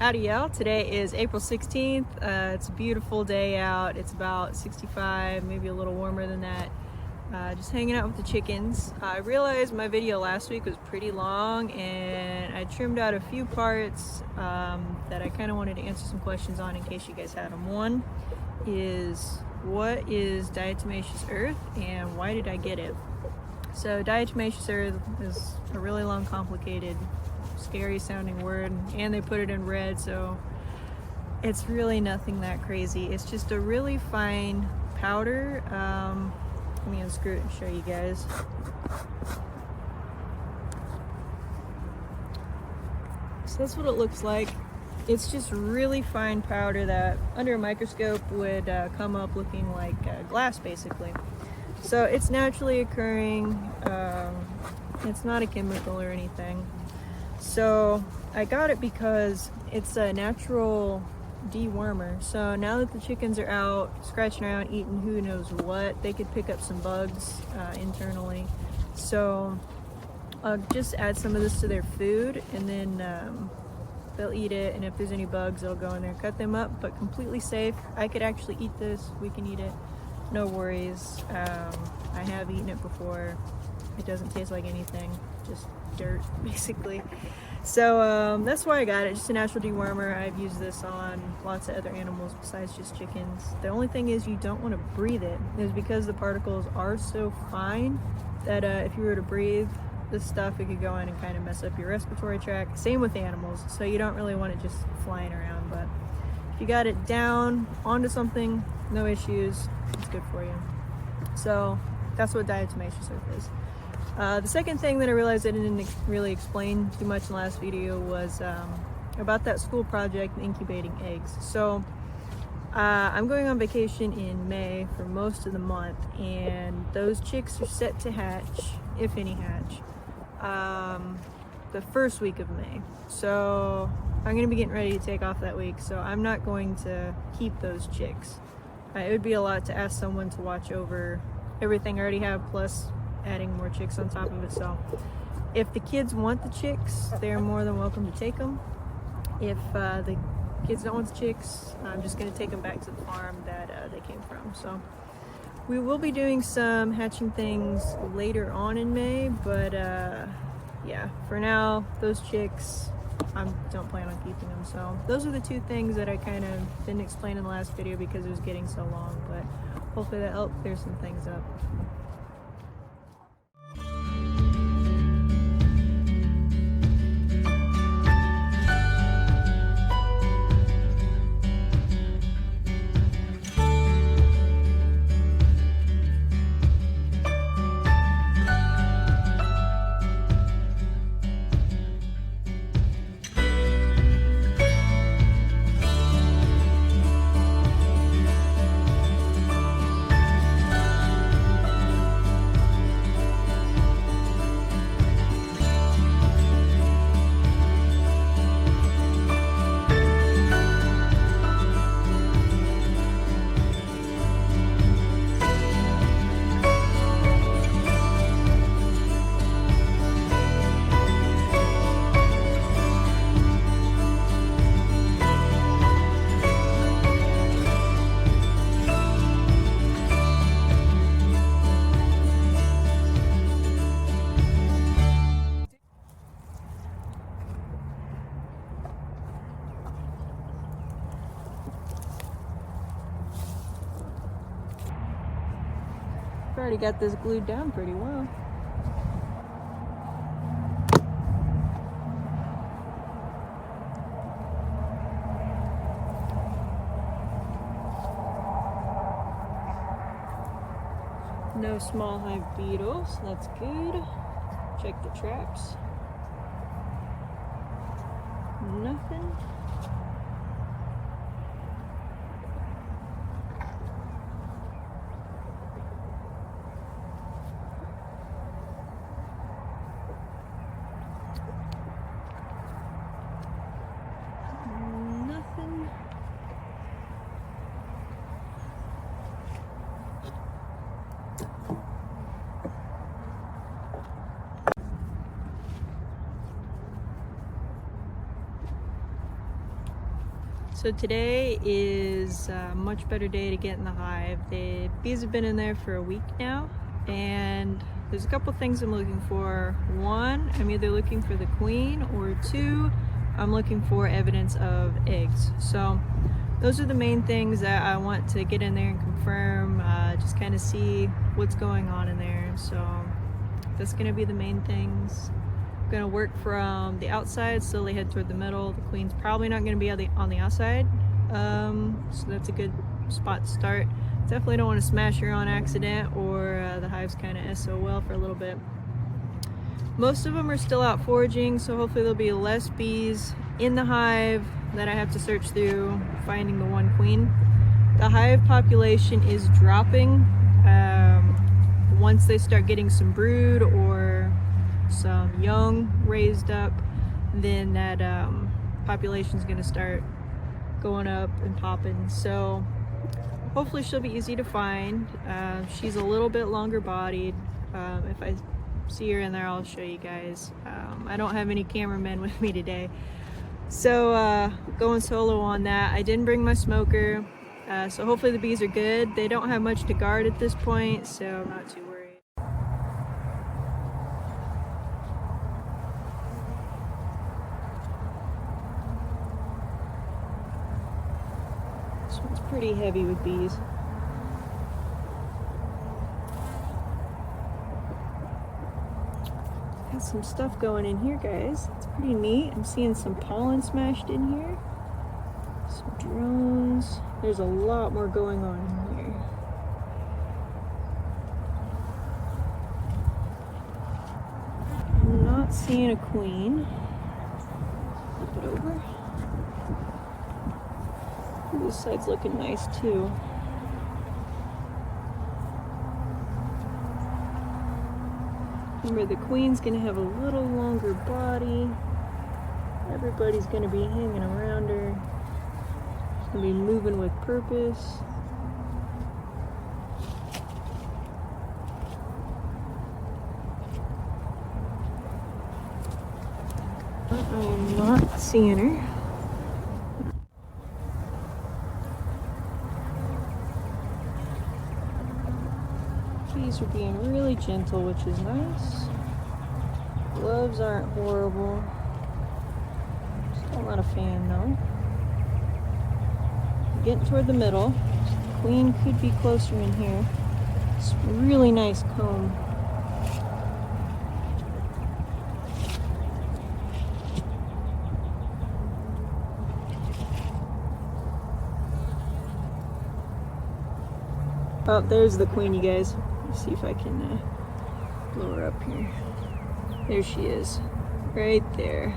Howdy y'all, today is April 16th. It's a beautiful day out. It's about 65, maybe a little warmer than that. Just hanging out with the chickens. I realized my video last week was pretty long and I trimmed out a few parts that I kind of wanted to answer some questions on in case you guys had them. One is, what is diatomaceous earth and why did I get it? So diatomaceous earth is a really long, complicated, scary sounding word, and they put it in red, so it's really nothing that crazy. It's just a really fine powder. Let me unscrew it and show you guys. So that's what it looks like. It's just really fine powder that under a microscope would come up looking like glass basically. So it's naturally occurring. It's not a chemical or anything. So I got it because it's a natural dewormer. So now that the chickens are out scratching around eating who knows what, they could pick up some bugs internally. So I'll just add some of this to their food and then they'll eat it, and if there's any bugs they'll go in there, cut them up, but completely safe. I could actually eat this, we can eat it, no worries. I have eaten it before. It doesn't taste like anything, just dirt basically. So that's why I got it, just a natural dewormer. I've used this on lots of other animals besides just chickens. The only thing is you don't want to breathe it. It's because the particles are so fine that if you were to breathe this stuff, it could go in and kind of mess up your respiratory tract. Same with animals, so you don't really want it just flying around, but if you got it down onto something, no issues, it's good for you. So that's what diatomaceous earth is. The second thing that I realized I didn't really explain too much in the last video was about that school project, incubating eggs. So I'm going on vacation in May for most of the month, and those chicks are set to hatch, if any hatch, the first week of May. So I'm going to be getting ready to take off that week, so I'm not going to keep those chicks. It would be a lot to ask someone to watch over everything I already have, plus adding more chicks on top of it. So if the kids want the chicks, they're more than welcome to take them. If the kids don't want the chicks, I'm just going to take them back to the farm that they came from. So we will be doing some hatching things later on in May, but yeah, for now, those chicks, I don't plan on keeping them. So those are the two things that I kind of didn't explain in the last video because it was getting so long, but hopefully that helped clear some things up. I've already got this glued down pretty well. No small hive beetles, that's good. Check the traps. Nothing. So today is a much better day to get in the hive. The bees have been in there for a week now, and there's a couple things I'm looking for. One, I'm either looking for the queen, or two, I'm looking for evidence of eggs. So those are the main things that I want to get in there and confirm, just kind of see what's going on in there. So that's going to be the main things. I'm going to work from the outside, slowly head toward the middle. The queen's probably not going to be on the outside, so that's a good spot to start. Definitely don't want to smash her on accident, or the hive's kind of SOL for a little bit. Most of them are still out foraging, so hopefully there'll be less bees in the hive that I have to search through finding the one queen. The hive population is dropping. Once they start getting some brood or some young raised up, then that population is going to start going up and popping. So hopefully she'll be easy to find. She's a little bit longer bodied. If I see her in there, I'll show you guys. I don't have any cameramen with me today, so going solo on that. I didn't bring my smoker, so hopefully the bees are good. They don't have much to guard at this point, so I'm not too worried. This one's pretty heavy with bees. Got some stuff going in here, guys. It's pretty neat. I'm seeing some pollen smashed in here. Some drones. There's a lot more going on in here. I'm not seeing a queen. Flip it over. Ooh, this side's looking nice too. Remember, the queen's gonna have a little longer body. Everybody's gonna be hanging around her. She's gonna be moving with purpose. I am not seeing her. Bees are being really gentle, which is nice. Gloves aren't horrible. Still not a fan though. Getting toward the middle. The queen could be closer in here. It's a really nice comb. Oh, there's the queen, you guys. Let's see if I can blow her up here. There she is, right there.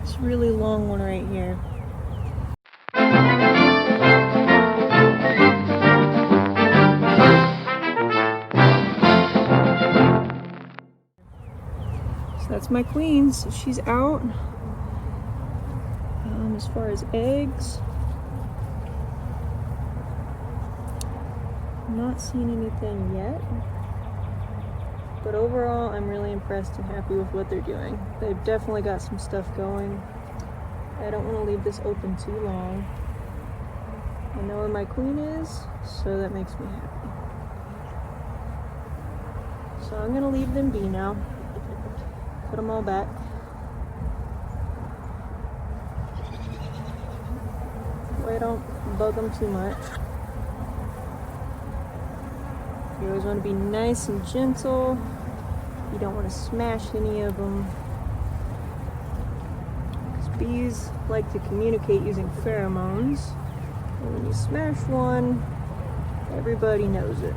This really long one right here. So that's my queen. So she's out. As far as eggs, not seeing anything yet, but overall I'm really impressed and happy with what they're doing. They've definitely got some stuff going. I don't want to leave this open too long. I know where my queen is, so that makes me happy. So I'm gonna leave them be now. Put them all back. I don't bug them too much. You always want to be nice and gentle. You don't want to smash any of them, because bees like to communicate using pheromones. And when you smash one, everybody knows it.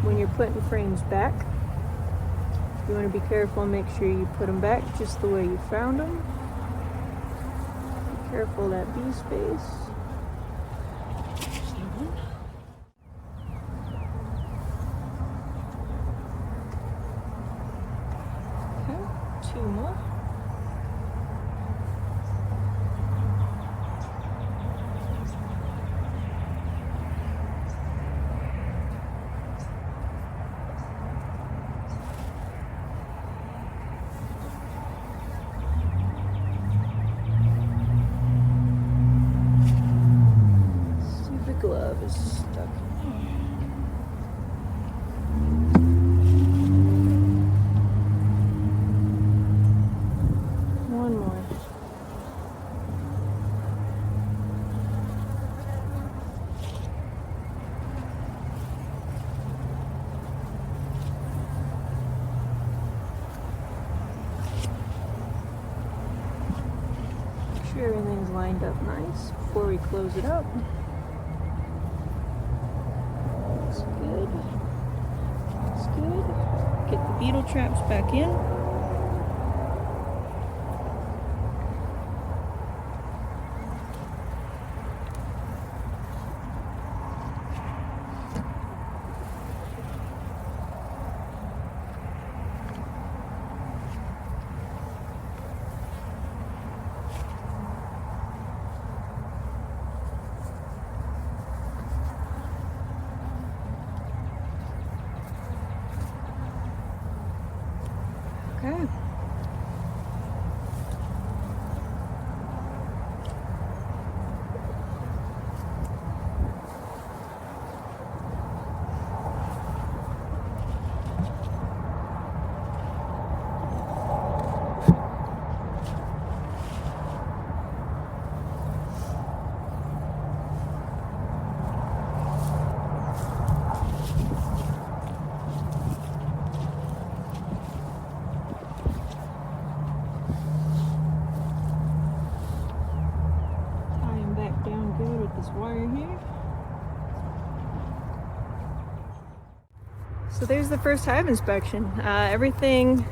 When you're putting frames back, you want to be careful and make sure you put them back just the way you found them. Be careful of that bee space. Two more. stuck in there. One more. Make sure everything's lined up nice before we close it up. Looks good. Looks good. Get the beetle traps back in. Okay. Down good with this wire here. So there's the first hive inspection. Everything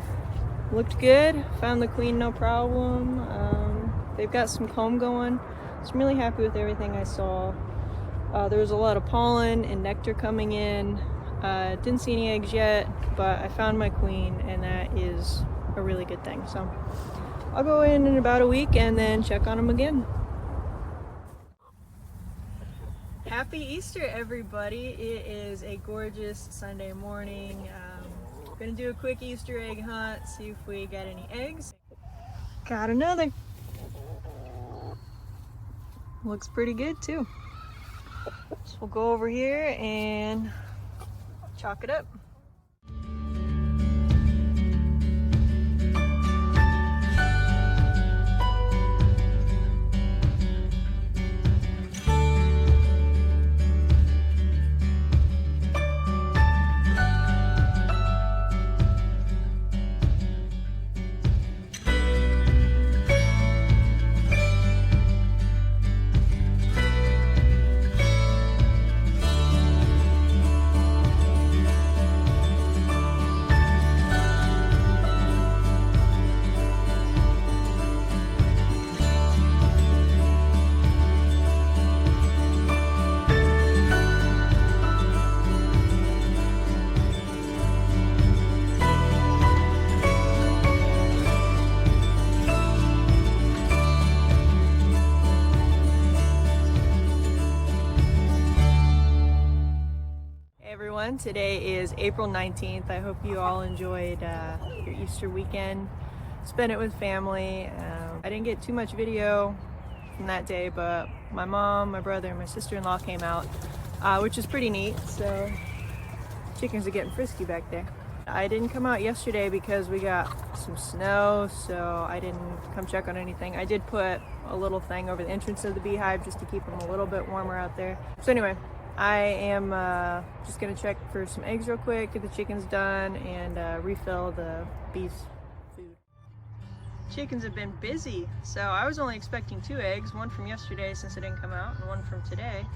looked good. Found the queen no problem. They've got some comb going. So I'm really happy with everything I saw. There was a lot of pollen and nectar coming in. Didn't see any eggs yet, but I found my queen, and that is a really good thing. So I'll go in about a week and then check on them again. Happy Easter, everybody. It is a gorgeous Sunday morning. I'm gonna do a quick Easter egg hunt, see if we get any eggs. Got another. Looks pretty good too. So we'll go over here and chalk it up. Today is April 19th. I hope you all enjoyed your Easter weekend. Spent it with family. I didn't get too much video from that day, but my mom, my brother, and my sister-in-law came out, which is pretty neat. So chickens are getting frisky back there. I didn't come out yesterday because we got some snow, so I didn't come check on anything. I did put a little thing over the entrance of the beehive just to keep them a little bit warmer out there. So anyway, I am just gonna check for some eggs real quick, get the chickens done, and refill the bees' food. Chickens have been busy, so I was only expecting 2 eggs, one from yesterday since it didn't come out, and one from today,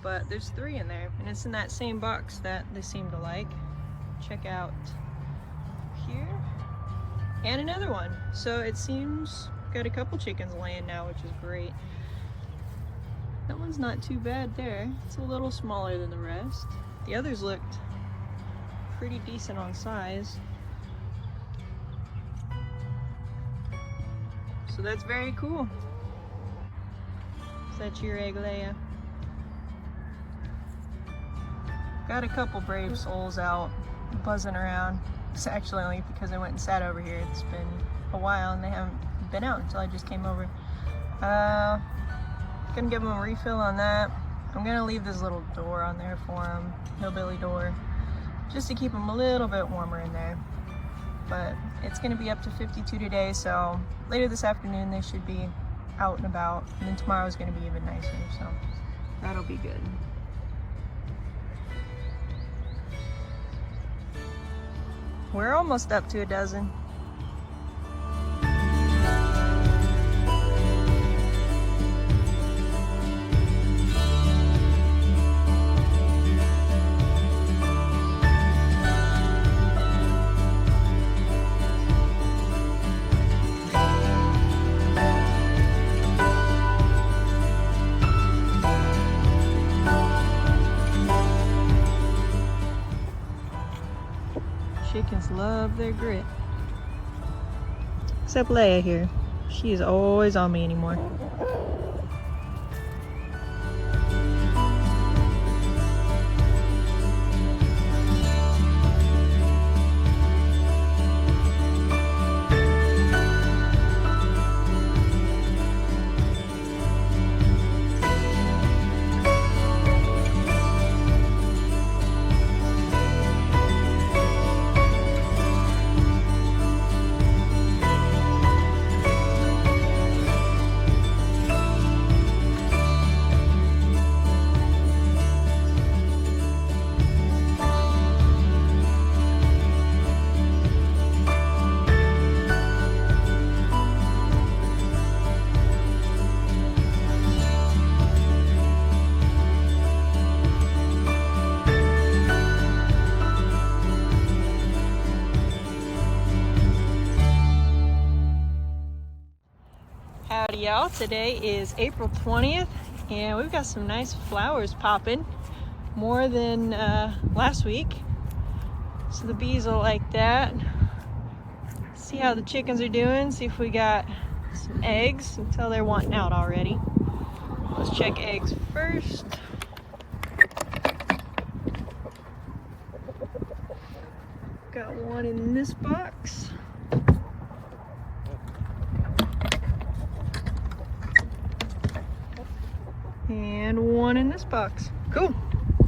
but there's 3 in there, and it's in that same box that they seem to like. Check out here, and another one. So it seems got a couple chickens laying now, which is great. That one's not too bad there. It's a little smaller than the rest. The others looked pretty decent on size. So that's very cool. Is that your egg, Leia? Got a couple brave souls out buzzing around. It's actually only because I went and sat over here. It's been a while and they haven't been out until I just came over. Gonna give them a refill on that. I'm gonna leave this little door on there for them, hillbilly door, just to keep them a little bit warmer in there. But it's gonna be up to 52 today, so later this afternoon they should be out and about, and then tomorrow is gonna be even nicer, so that'll be good. We're almost up to a dozen. Chickens love their grit. Except Leia here. She is always on me anymore. Howdy y'all, today is April 20th and we've got some nice flowers popping, more than last week, so the bees will like that. See how the chickens are doing, see if we got some eggs. Until they're wanting out already. Let's check eggs first. Got one in this box. And one in this box. Cool.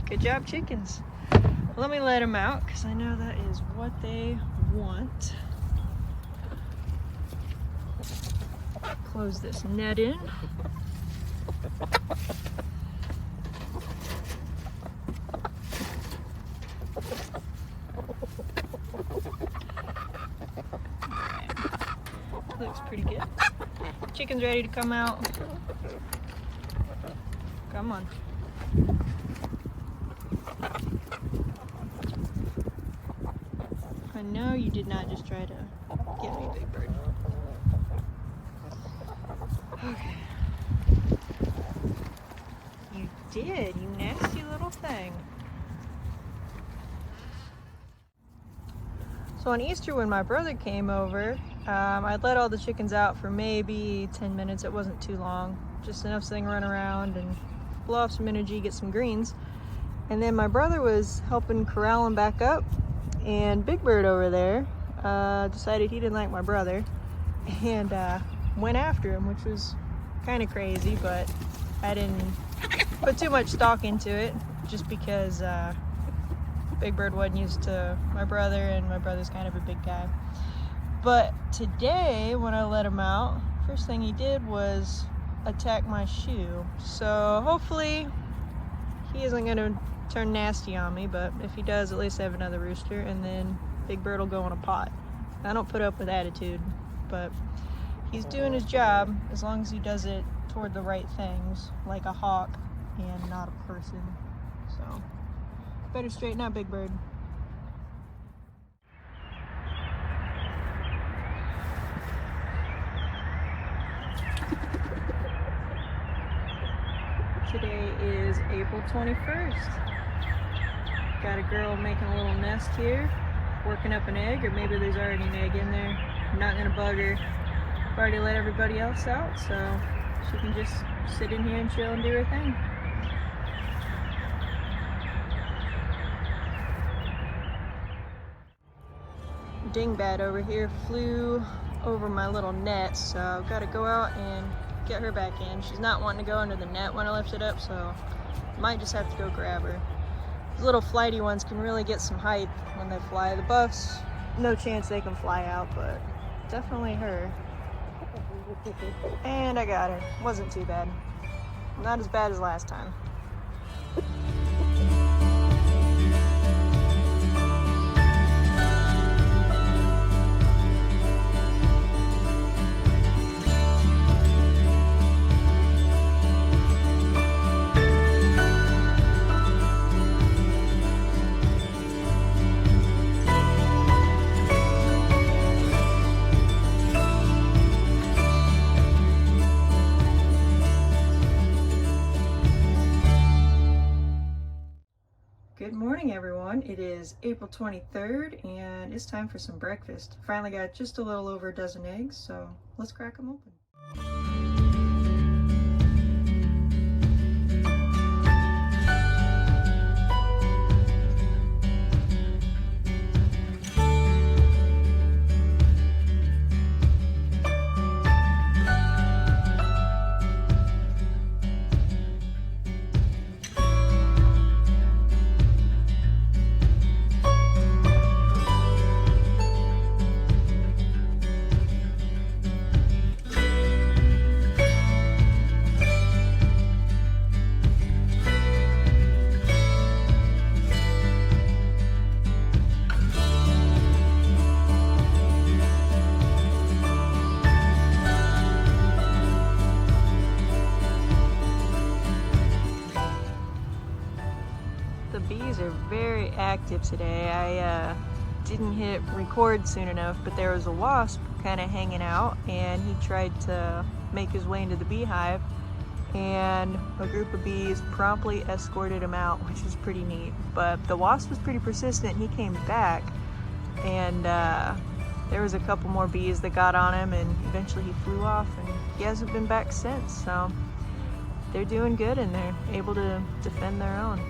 Good job, chickens. Let me let them out because I know that is what they want. Close this net in. Alright. Looks pretty good. Chicken's ready to come out. Come on. I know you did not just try to get me, Big Bird. Okay. You did, you nasty little thing. So on Easter, when my brother came over, I'd let all the chickens out for maybe 10 minutes. It wasn't too long. Just enough so they can run around and blow off some energy, get some greens. And then my brother was helping corral them back up, and Big Bird over there decided he didn't like my brother and went after him, which was kind of crazy, but I didn't put too much stock into it just because Big Bird wasn't used to my brother, and my brother's kind of a big guy. But today when I let him out, first thing he did was attack my shoe. So hopefully he isn't going to turn nasty on me, but if he does, at least I have another rooster, and then Big Bird will go in a pot. I don't put up with attitude, but he's doing his job as long as he does it toward the right things, like a hawk and not a person. So better straighten out, Big Bird. Today is April 21st. Got a girl making a little nest here, working up an egg, or maybe there's already an egg in there. I'm not gonna bug her. I've already let everybody else out, so she can just sit in here and chill and do her thing. Dingbat over here flew over my little net, so I've got to go out and get her back in. She's not wanting to go under the net when I lift it up, so Might just have to go grab her. These little flighty ones can really get some height when they fly. The buffs, no chance they can fly out, but definitely her. And I got her. Wasn't too bad. Not as bad as last time. Good morning, everyone. It is April 23rd and it's time for some breakfast. Finally got just a little over a dozen eggs, so let's crack them open. The bees are very active today. I didn't hit record soon enough, but there was a wasp kind of hanging out, and he tried to make his way into the beehive, and a group of bees promptly escorted him out, which is pretty neat. But the wasp was pretty persistent. He came back, and there was a couple more bees that got on him, and eventually he flew off, and he hasn't been back since. So they're doing good, and they're able to defend their own.